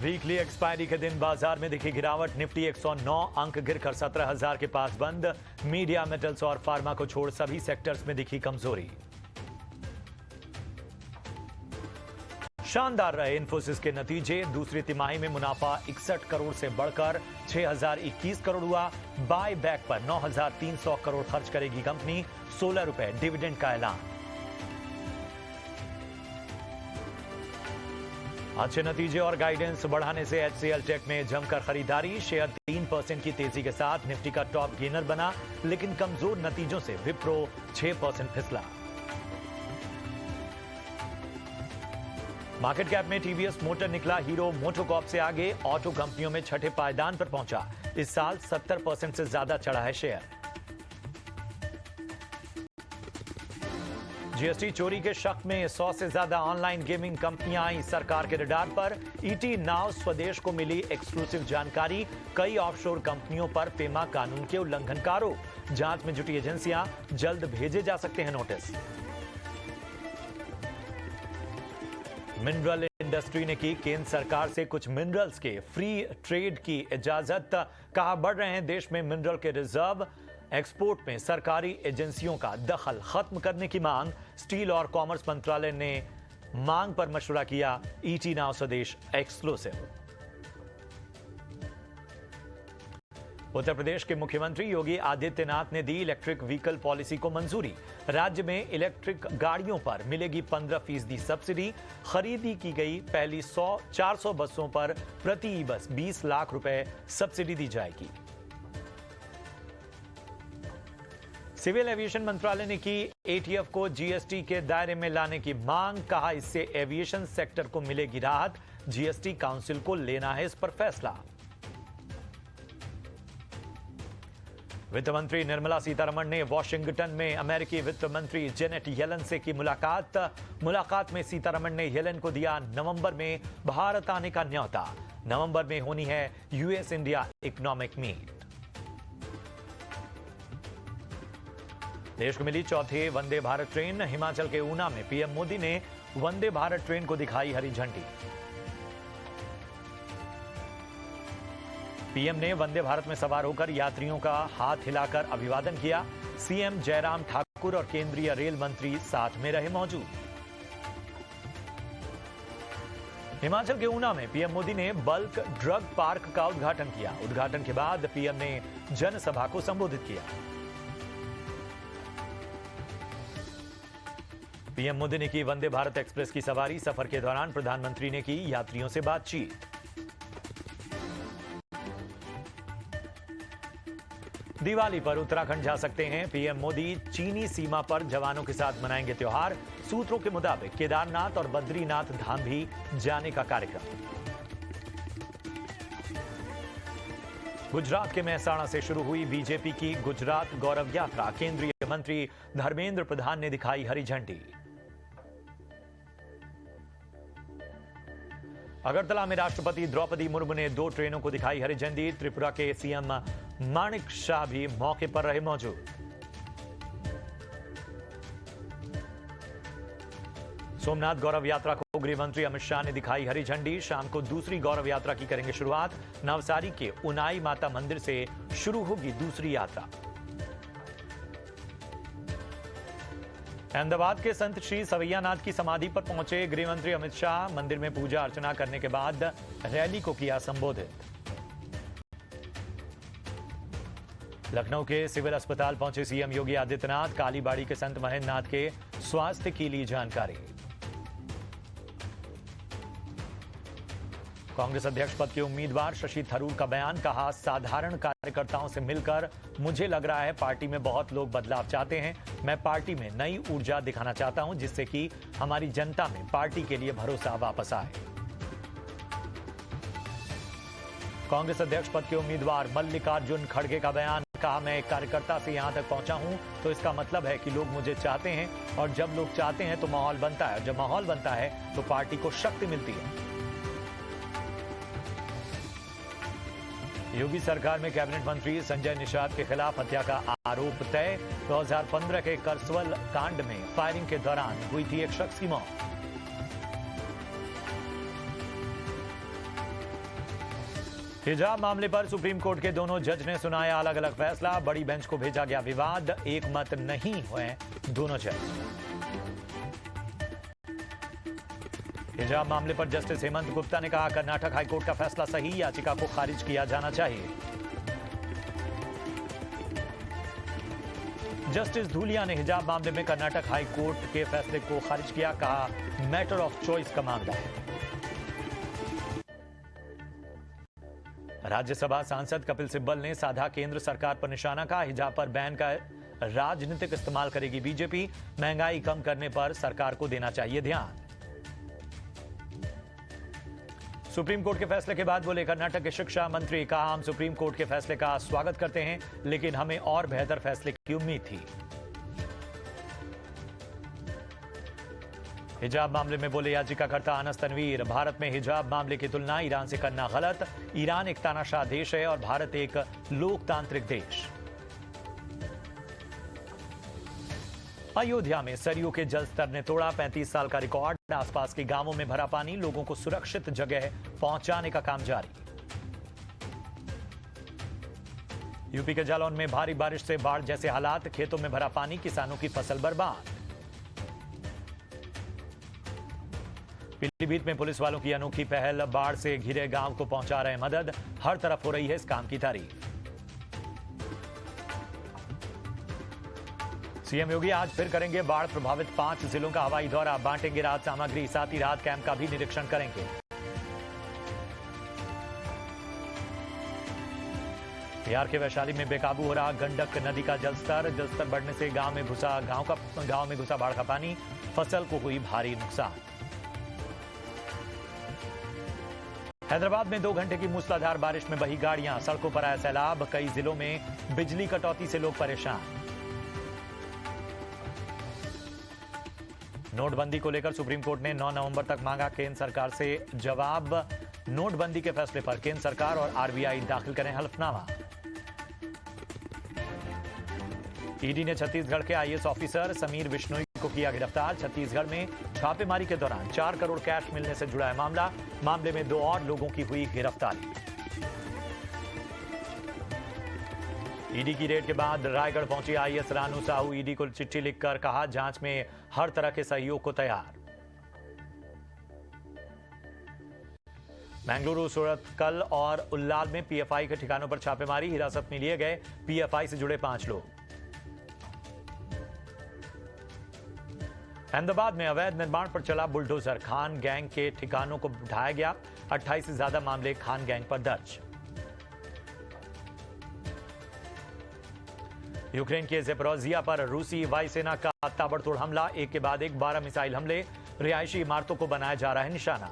Weekly expiry के दिन बाजार में दिखी गिरावट। निफ्टी 109 अंक गिरकर 17,000 के पास बंद। मीडिया, मेटल्स और फार्मा को छोड़ सभी सेक्टर्स में दिखी कमजोरी। शानदार रहे इंफोसिस के नतीजे। दूसरी तिमाही में मुनाफा 61 करोड़ से बढ़कर 6,021 करोड़ हुआ। बाय बैक पर 9,300 करोड़ खर्च करेगी कंपनी। 16 रुपए डिविडेंड का ऐलान। अच्छे नतीजे और गाइडेंस बढ़ाने से एचसीएल टेक में जमकर खरीदारी। शेयर 3% की तेजी के साथ निफ्टी का टॉप गेनर बना, लेकिन कमजोर नतीजों से विप्रो 6% फिसला। मार्केट कैप में टीवीएस मोटर निकला हीरो मोटोकॉर्प से आगे। ऑटो कंपनियों में छठे पायदान पर पहुंचा। इस साल 70% से ज्यादा चढ़ा है शेयर। जीएसटी चोरी के शक में 100 से ज्यादा ऑनलाइन गेमिंग कंपनियां आई सरकार के रडार पर। ईटी नाउ स्वदेश को मिली एक्सक्लूसिव जानकारी। कई ऑफशोर कंपनियों पर फेमा कानून के उल्लंघनकारों। जांच में जुटी एजेंसियां, जल्द भेजे जा सकते हैं नोटिस। मिनरल इंडस्ट्री ने की केंद्र सरकार से कुछ मिनरल्स के फ्री ट्रेड की इजाजत। कहा बढ़ रहे हैं देश में मिनरल के रिजर्व। एक्सपोर्ट में सरकारी एजेंसियों का दखल खत्म करने की मांग। स्टील और कॉमर्स मंत्रालय ने मांग पर मशवरा किया। ईटी नाउ स्वदेश एक्सक्लूसिव। उत्तर प्रदेश के मुख्यमंत्री योगी आदित्यनाथ ने दी इलेक्ट्रिक व्हीकल पॉलिसी को मंजूरी। राज्य में इलेक्ट्रिक गाड़ियों पर मिलेगी 15% सब्सिडी। खरीदी की गई पहली 400 बसों पर प्रति बस 20 लाख रुपए सब्सिडी दी जाएगी। सिविल एविएशन मंत्रालय ने की एटीएफ को जीएसटी के दायरे में लाने की मांग। कहा इससे एविएशन सेक्टर को मिलेगी राहत। जीएसटी काउंसिल को लेना है इस पर फैसला। वित्त मंत्री निर्मला सीतारमण ने वॉशिंगटन में अमेरिकी वित्त मंत्री जेनेट येलन से की मुलाकात में सीतारमण ने येलन को दिया नवंबर में भारत आने का न्योता। नवंबर में होनी है यूएस इंडिया इकोनॉमिक मीट। देश को मिली चौथी वंदे भारत ट्रेन। हिमाचल के ऊना में पीएम मोदी ने वंदे भारत ट्रेन को दिखाई हरी झंडी। पीएम ने वंदे भारत में सवार होकर यात्रियों का हाथ हिलाकर अभिवादन किया। सीएम जयराम ठाकुर और केंद्रीय रेल मंत्री साथ में रहे मौजूद। हिमाचल के ऊना में पीएम मोदी ने बल्क ड्रग पार्क का उद्घाटन किया। उद्घाटन के बाद पीएम ने जनसभा को संबोधित किया। पीएम मोदी ने की वंदे भारत एक्सप्रेस की सवारी। सफर के दौरान प्रधानमंत्री ने की यात्रियों से बातचीत। दिवाली पर उत्तराखंड जा सकते हैं पीएम मोदी। चीनी सीमा पर जवानों के साथ मनाएंगे त्योहार। सूत्रों के मुताबिक केदारनाथ और बद्रीनाथ धाम भी जाने का कार्यक्रम। गुजरात के मेहसाणा से शुरू हुई बीजेपी की गुजरात गौरव यात्रा। केंद्रीय मंत्री धर्मेंद्र प्रधान ने दिखाई हरी झंडी। अगरतला में राष्ट्रपति द्रौपदी मुर्मू ने 2 ट्रेनों को दिखाई हरी झंडी। त्रिपुरा के सीएम माणिक शाह भी मौके पर रहे मौजूद। सोमनाथ गौरव यात्रा को गृह मंत्री अमित शाह ने दिखाई हरी झंडी। शाम को दूसरी गौरव यात्रा की करेंगे शुरुआत। नवसारी के उनाई माता मंदिर से शुरू होगी दूसरी यात्रा। अहमदाबाद के संत श्री सवैयानाथ की समाधि पर पहुंचे गृह मंत्री अमित शाह। मंदिर में पूजा अर्चना करने के बाद रैली को किया संबोधित। लखनऊ के सिविल अस्पताल पहुंचे सीएम योगी आदित्यनाथ। कालीबाड़ी के संत महेंद्रनाथ के स्वास्थ्य की ली जानकारी। कांग्रेस अध्यक्ष पद के उम्मीदवार शशि थरूर का बयान। कहा साधारण कार्यकर्ताओं से मिलकर मुझे लग रहा है पार्टी में बहुत लोग बदलाव चाहते हैं। मैं पार्टी में नई ऊर्जा दिखाना चाहता हूं जिससे कि हमारी जनता में पार्टी के लिए भरोसा वापस आए। कांग्रेस अध्यक्ष पद के उम्मीदवार मल्लिकार्जुन खड़गे का बयान। कहा मैं एक कार्यकर्ता से यहां तक पहुंचा हूं तो इसका मतलब है कि लोग मुझे चाहते हैं और जब लोग चाहते हैं तो माहौल बनता है। जब माहौल बनता है तो पार्टी को शक्ति मिलती है। योगी सरकार में कैबिनेट मंत्री संजय निषाद के खिलाफ हत्या का आरोप तय। 2015 के करसवल कांड में फायरिंग के दौरान हुई थी एक शख्स की मौत। हिजाब मामले पर सुप्रीम कोर्ट के दोनों जज ने सुनाया अलग अलग फैसला। बड़ी बेंच को भेजा गया विवाद, एक मत नहीं हुए दोनों जज। हिजाब मामले पर जस्टिस हेमंत गुप्ता ने कहा कर्नाटक हाईकोर्ट का फैसला सही, याचिका को खारिज किया जाना चाहिए। जस्टिस धूलिया ने हिजाब मामले में कर्नाटक हाईकोर्ट के फैसले को खारिज किया, कहा मैटर ऑफ चॉइस का मामला है। राज्यसभा सांसद कपिल सिब्बल ने साधा केंद्र सरकार पर निशाना, कहा हिजाब पर बैन का राजनीतिक इस्तेमाल करेगी बीजेपी, महंगाई कम करने पर सरकार को देना चाहिए ध्यान। सुप्रीम कोर्ट के फैसले के बाद बोले कर्नाटक के शिक्षा मंत्री, कहा हम सुप्रीम कोर्ट के फैसले का स्वागत करते हैं, लेकिन हमें और बेहतर फैसले की उम्मीद थी। हिजाब मामले में बोले याचिकाकर्ता अनस तनवीर, भारत में हिजाब मामले की तुलना ईरान से करना गलत। ईरान एक तानाशाह देश है और भारत एक लोकतांत्रिक देश। अयोध्या में सरयू के जल स्तर ने तोड़ा 35 साल का रिकॉर्ड। आसपास के गांवों में भरा पानी, लोगों को सुरक्षित जगह पहुंचाने का काम जारी। यूपी के जालौन में भारी बारिश से बाढ़ जैसे हालात, खेतों में भरा पानी, किसानों की फसल बर्बाद। पीलीभीत में पुलिस वालों की अनोखी पहल, बाढ़ से घिरे गांव को पहुंचा रहे मदद। हर तरफ हो रही है इस काम की तारीफ। सीएम योगी आज फिर करेंगे बाढ़ प्रभावित 5 जिलों का हवाई दौरा, बांटेंगे राहत सामग्री, साथ ही राहत कैंप का भी निरीक्षण करेंगे। बिहार के वैशाली में बेकाबू हो रहा गंडक नदी का जलस्तर बढ़ने से गांव में घुसा बाढ़ का पानी, फसल को हुई भारी नुकसान। हैदराबाद में 2 घंटे की मूसलाधार बारिश में बही गाड़ियां, सड़कों पर आया सैलाब, कई जिलों में बिजली कटौती से लोग परेशान। नोटबंदी को लेकर सुप्रीम कोर्ट ने 9 नवंबर तक मांगा केंद्र सरकार से जवाब। नोटबंदी के फैसले पर केंद्र सरकार और आरबीआई दाखिल करें हलफनामा। ईडी ने छत्तीसगढ़ के आईएएस ऑफिसर समीर बिश्नोई को किया गिरफ्तार। छत्तीसगढ़ में छापेमारी के दौरान 4 करोड़ कैश मिलने से जुड़ा है मामला। मामले में 2 और लोगों की हुई गिरफ्तारी। ईडी की रेड के बाद रायगढ़ पहुंची आईएएस रानू साहू, ईडी को चिट्ठी लिखकर कहा जांच में हर तरह के सहयोग को तैयार। बेंगलुरु, सूरतकल और उल्लाल में पीएफआई के ठिकानों पर छापेमारी, हिरासत में लिए गए पीएफआई से जुड़े 5 लोग। अहमदाबाद में अवैध निर्माण पर चला बुलडोजर, खान गैंग के ठिकानों को ढाया गया। 28 से ज्यादा मामले खान गैंग पर दर्ज। यूक्रेन के ज़ेपोरिज़िया पर रूसी वायुसेना का ताबड़तोड़ हमला, एक के बाद एक 12 मिसाइल हमले, रिहायशी इमारतों को बनाया जा रहा है निशाना।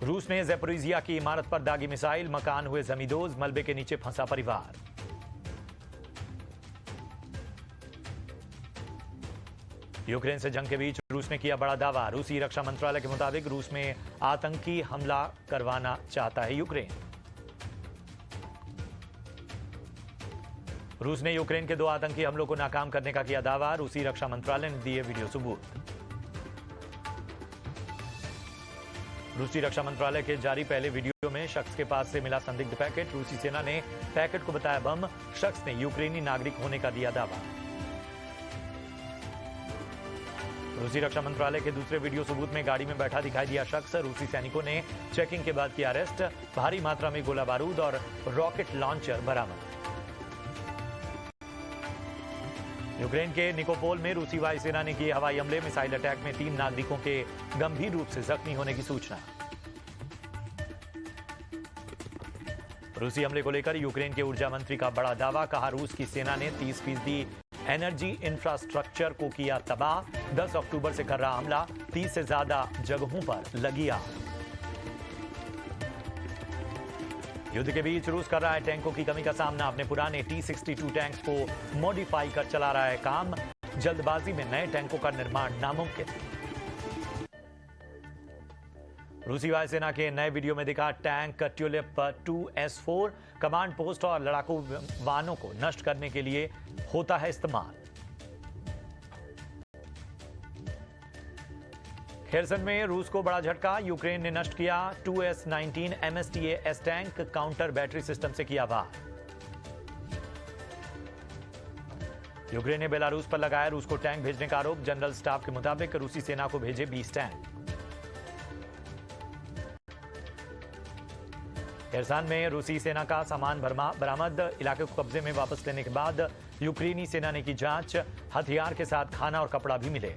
रूस ने ज़ेपोरिज़िया की इमारत पर दागी मिसाइल, मकान हुए जमींदोज, मलबे के नीचे फंसा परिवार। यूक्रेन से जंग के बीच रूस ने किया बड़ा दावा। रूसी रक्षा मंत्रालय के मुताबिक रूस में आतंकी हमला करवाना चाहता है यूक्रेन। रूस ने यूक्रेन के 2 आतंकी हमलों को नाकाम करने का किया दावा। रूसी रक्षा मंत्रालय ने दिए वीडियो सबूत। रूसी रक्षा मंत्रालय के जारी पहले वीडियो में शख्स के पास से मिला संदिग्ध पैकेट। रूसी सेना ने पैकेट को बताया बम। शख्स ने यूक्रेनी नागरिक होने का दिया दावा। रूसी रक्षा मंत्रालय के दूसरे वीडियो सबूत में गाड़ी में बैठा दिखाई दिया शख्स। रूसी सैनिकों ने चेकिंग के बाद किया अरेस्ट। भारी मात्रा में गोला बारूद और रॉकेट लॉन्चर बरामद। यूक्रेन के निकोपोल में रूसी वायुसेना ने किए हवाई हमले, मिसाइल अटैक में 3 नागरिकों के गंभीर रूप से जख्मी होने की सूचना। रूसी हमले को लेकर यूक्रेन के ऊर्जा मंत्री का बड़ा दावा, कहा रूस की सेना ने 30% एनर्जी इंफ्रास्ट्रक्चर को किया तबाह। 10 अक्टूबर से कर रहा हमला, 30 से ज्यादा जगहों पर लगी आग। युद्ध के बीच रूस कर रहा है टैंकों की कमी का सामना। अपने पुराने T-62 टैंक्स को मॉडिफाई कर चला रहा है काम। जल्दबाजी में नए टैंकों का निर्माण नामुमकिन। रूसी वायुसेना के नए वीडियो में दिखा tank tulip 2S4 command post और लड़ाकू वाहनों को नष्ट करने के लिए होता है इस्तेमाल। खेरसन में रूस को बड़ा झटका, यूक्रेन ने नष्ट किया 2S-19 MSTA-S tank, counter battery system से किया वार। यूक्रेन ने बेलारूस पर लगाया रूस को टैंक भेजने का आरोप, जनरल स्टाफ के मुताबिक रूसी सेना को भेजे 20 टैंक। खेरसन में रूसी सेना का सामान बरामद, इलाके को कब्जे में वापस लेने के बाद यूक्रेनी सेना ने की जांच, हथियार के साथ खाना और कपड़ा भी मिले।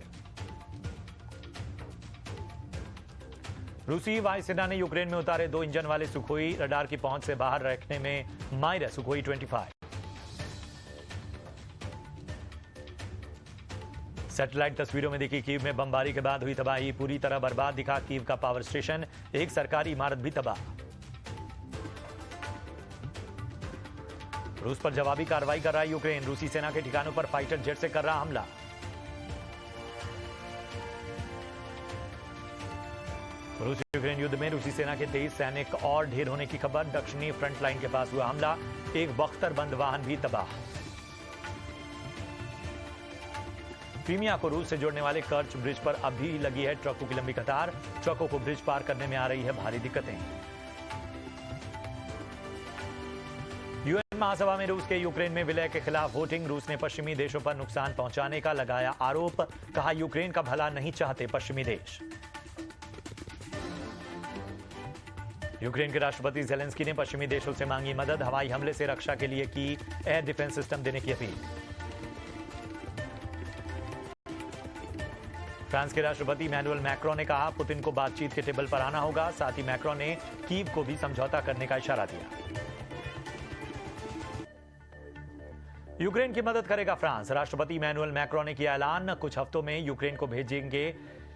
रूसी वायुसेना ने यूक्रेन में उतारे 2 इंजन वाले सुखोई, रडार की पहुंच से बाहर रखने में माहिर है सुखोई 25। सैटेलाइट तस्वीरों में देखी कीव में बमबारी के बाद हुई तबाही, पूरी तरह बर्बाद दिखा कीव का पावर स्टेशन, एक सरकारी इमारत भी तबाह। रूस पर जवाबी कार्रवाई कर रहा है यूक्रेन, रूसी सेना के ठिकानों पर फाइटर जेट से कर रहा हमला। रूस यूक्रेन युद्ध में रूसी सेना के 23 सैनिक और ढेर होने की खबर, दक्षिणी फ्रंट लाइन के पास हुआ हमला, एक बख्तरबंद वाहन भी तबाह। क्रीमिया को रूस से जोड़ने वाले कर्च ब्रिज पर अभी लगी है ट्रकों की लंबी कतार, ट्रकों को ब्रिज पार करने में आ रही है भारी दिक्कतें। यूएन महासभा में रूस के यूक्रेन में विलय के खिलाफ वोटिंग, रूस ने पश्चिमी देशों पर नुकसान पहुंचाने का लगाया आरोप, कहा यूक्रेन का भला नहीं चाहते पश्चिमी देश। यूक्रेन के राष्ट्रपति ज़ेलेंस्की ने पश्चिमी देशों से मांगी मदद, हवाई हमले से रक्षा के लिए की एयर डिफेंस सिस्टम देने की अपील। फ्रांस के राष्ट्रपति इमैनुअल मैक्रों ने कहा पुतिन को बातचीत के टेबल पर आना होगा, साथ ही मैक्रों ने कीव को भी समझौता करने का इशारा दिया। यूक्रेन की मदद करेगा फ्रांस, राष्ट्रपति इमैनुअल मैक्रों ने किया ऐलान, कुछ हफ्तों में यूक्रेन को भेजेंगे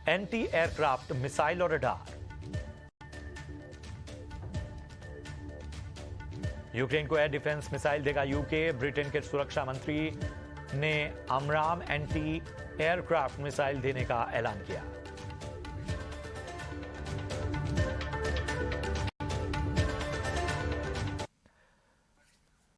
एंटी एयरक्राफ्ट मिसाइल और रडार। यूक्रेन को एयर डिफेंस मिसाइल देगा यूके, ब्रिटेन के सुरक्षा मंत्री ने अमराम एंटी एयरक्राफ्ट मिसाइल देने का ऐलान किया।